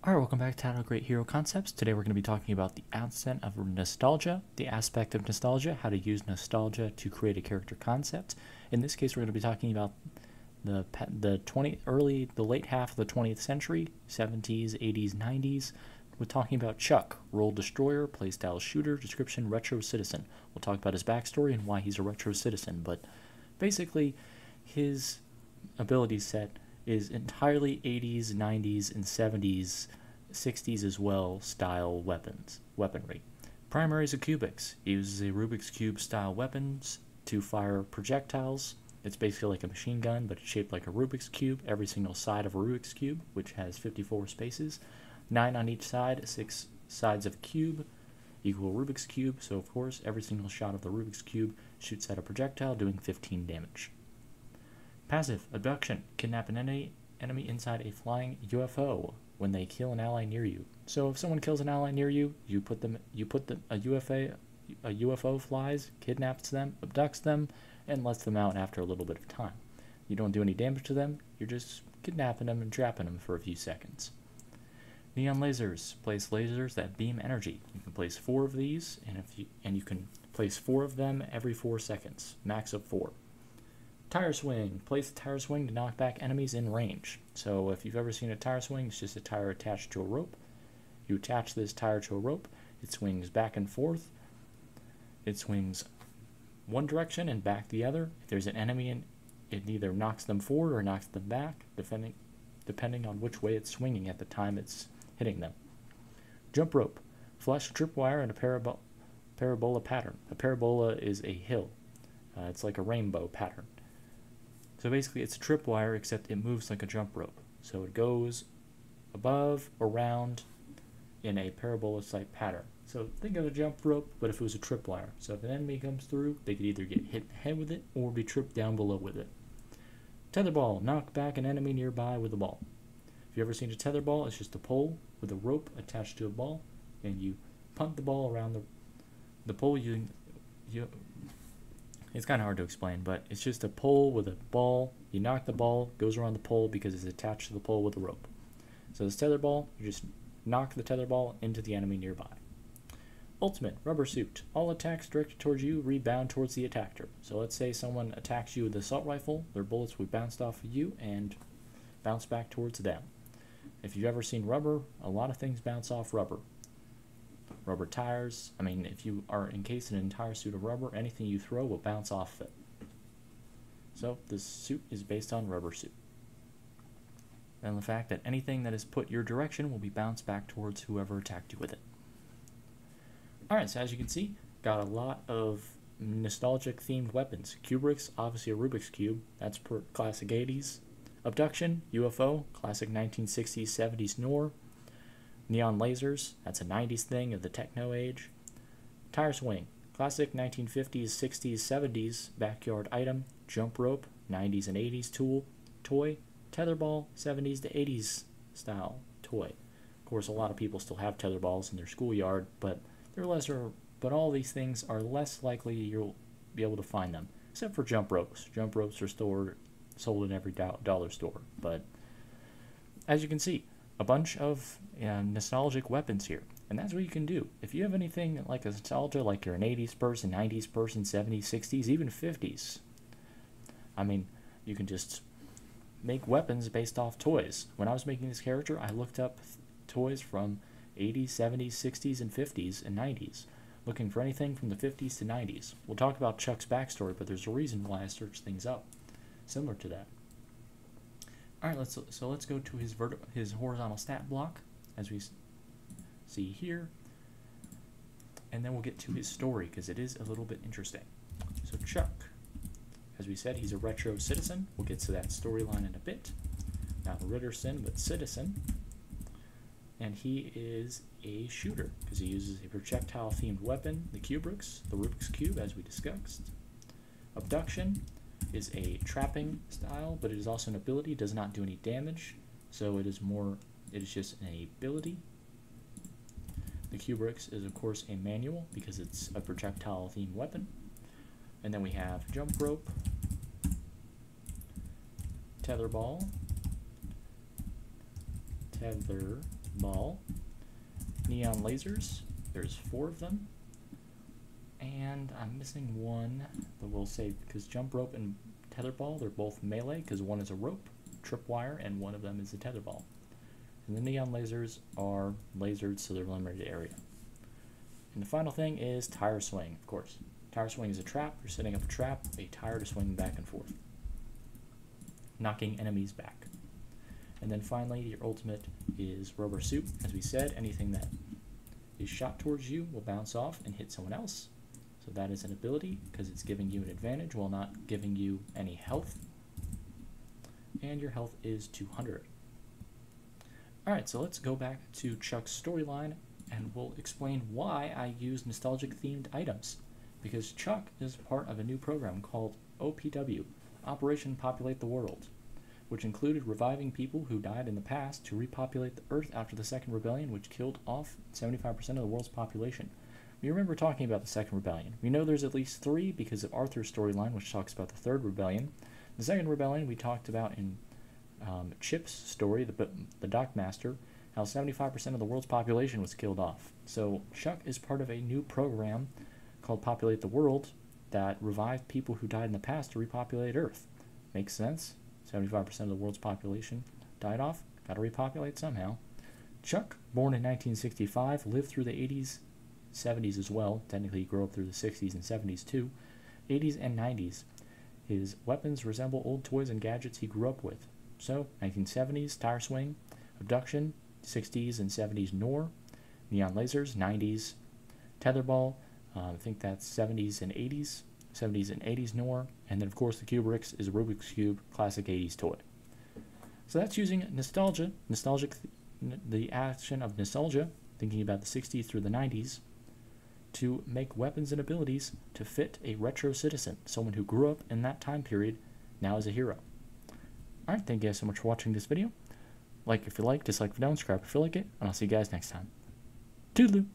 Alright, welcome back to Title Great Hero Concepts. Today we're going to be talking about the ascent of nostalgia, the aspect of nostalgia, how to use nostalgia to create a character concept. In this case, we're going to be talking about the late half of the 20th century, 70s, 80s, 90s. We're talking about Chuck, role destroyer, playstyle shooter, description retro citizen. We'll talk about his backstory and why he's a retro citizen, but basically his ability set is entirely 80s, 90s, and 70s, 60s as well style weaponry. Primary is a Cubics. He uses a Rubik's Cube style weapons to fire projectiles. It's basically like a machine gun, but it's shaped like a Rubik's Cube. Every single side of a Rubik's Cube, which has 54 spaces. 9 on each side, 6 sides of a cube equal Rubik's Cube. So of course, every single shot of the Rubik's Cube shoots at a projectile, doing 15 damage. Passive, abduction, kidnap an enemy inside a flying UFO when they kill an ally near you. So if someone kills an ally near you, a UFO flies, kidnaps them, abducts them, and lets them out after a little bit of time. You don't do any damage to them, you're just kidnapping them and trapping them for a few seconds. Neon lasers, place lasers that beam energy. You can place 4 of these, and you can place 4 of them every 4 seconds, max of 4. Tire swing. Place the tire swing to knock back enemies in range. So if you've ever seen a tire swing, it's just a tire attached to a rope. You attach this tire to a rope, it swings back and forth. It swings one direction and back the other. If there's an enemy in it, either knocks them forward or knocks them back, depending on which way it's swinging at the time it's hitting them. Jump rope. Flush tripwire in a parabola pattern. A parabola is a hill. It's like a rainbow pattern. So basically it's a tripwire, except it moves like a jump rope. So it goes above, around, in a parabola-type pattern. So think of a jump rope, but if it was a tripwire. So if an enemy comes through, they could either get hit in the head with it, or be tripped down below with it. Tetherball. Knock back an enemy nearby with a ball. If you've ever seen a tetherball, it's just a pole with a rope attached to a ball, and you punt the ball around the pole using... It's kind of hard to explain, but it's just a pole with a ball. You knock the ball, goes around the pole because it's attached to the pole with a rope. So this tetherball, you just knock the tetherball into the enemy nearby. Ultimate, rubber suit. All attacks directed towards you rebound towards the attacker. So let's say someone attacks you with an assault rifle, their bullets will bounce off of you and bounce back towards them. If you've ever seen rubber, a lot of things bounce off rubber. Rubber tires. I mean, if you are encased in an entire suit of rubber, anything you throw will bounce off it. So this suit is based on rubber suit. And the fact that anything that is put your direction will be bounced back towards whoever attacked you with it. Alright, so as you can see, got a lot of nostalgic themed weapons. Kubrick's, obviously a Rubik's Cube, that's per classic 80s. Abduction, UFO, classic 1960s, 70s noir. Neon lasers, that's a 90s thing of the techno age. Tire swing, classic 1950s, 60s, 70s backyard item. Jump rope, 90s and 80s toy. Tetherball, 70s to 80s style toy. Of course, a lot of people still have tetherballs in their schoolyard, but they're lesser. But all these things are less likely you'll be able to find them, except for jump ropes. Jump ropes are sold in every dollar store. But as you can see, a bunch of nostalgic weapons here, and that's what you can do. If you have anything like a nostalgia, like you're an 80s person, 90s person, 70s, 60s, even 50s, I mean, you can just make weapons based off toys. When I was making this character, I looked up toys from 80s, 70s, 60s, and 50s, and 90s, looking for anything from the 50s to 90s. We'll talk about Chuck's backstory, but there's a reason why I searched things up similar to that. Alright, let's go to his horizontal stat block, as we see here, and then we'll get to his story, because it is a little bit interesting. So Chuck, as we said, he's a retro citizen. We'll get to that storyline in a bit. Not Ritterson, but citizen. And he is a shooter, because he uses a projectile-themed weapon, the Kubrick's, the Rubik's Cube, as we discussed. Abduction is a trapping style, but it is also an ability. It does not do any damage, so it is just an ability. The Kubrick's is of course a manual because it's a projectile themed weapon. And then we have jump rope, tetherball, tether ball. Neon lasers, there's 4 of them. And I'm missing one, but we'll save because jump rope and tetherball, they're both melee because one is a rope, tripwire, and one of them is a tetherball. And the neon lasers are lasered, so they're limited area. And the final thing is tire swing, of course. Tire swing is a trap. You're setting up a trap, a tire to swing back and forth, knocking enemies back. And then finally, your ultimate is rubber suit. As we said, anything that is shot towards you will bounce off and hit someone else. So that is an ability because it's giving you an advantage while not giving you any health. And your health is 200. Alright, so let's go back to Chuck's storyline and we'll explain why I use nostalgic themed items. Because Chuck is part of a new program called OPW, Operation Populate the World, which included reviving people who died in the past to repopulate the Earth after the Second Rebellion, which killed off 75% of the world's population. We remember talking about the Second Rebellion. We know there's at least 3 because of Arthur's storyline, which talks about the Third Rebellion. The Second Rebellion we talked about in Chip's story, the Dockmaster, how 75% of the world's population was killed off. So Chuck is part of a new program called Populate the World that revived people who died in the past to repopulate Earth. Makes sense. 75% of the world's population died off. Got to repopulate somehow. Chuck, born in 1965, lived through the 80s, 70s as well. Technically, he grew up through the 60s and 70s too. 80s and 90s. His weapons resemble old toys and gadgets he grew up with. So, 1970s, tire swing, abduction, 60s and 70s Nor, neon lasers, 90s, tetherball, I think that's 70s and 80s, 70s and 80s Nor, and then of course the Kubricks is a Rubik's Cube, classic 80s toy. So that's using nostalgia, the action of nostalgia, thinking about the 60s through the 90s, to make weapons and abilities to fit a retro citizen, someone who grew up in that time period, now is a hero. Alright, thank you guys so much for watching this video. Like if you like, dislike if you don't, subscribe if you like it, and I'll see you guys next time. Toodaloo!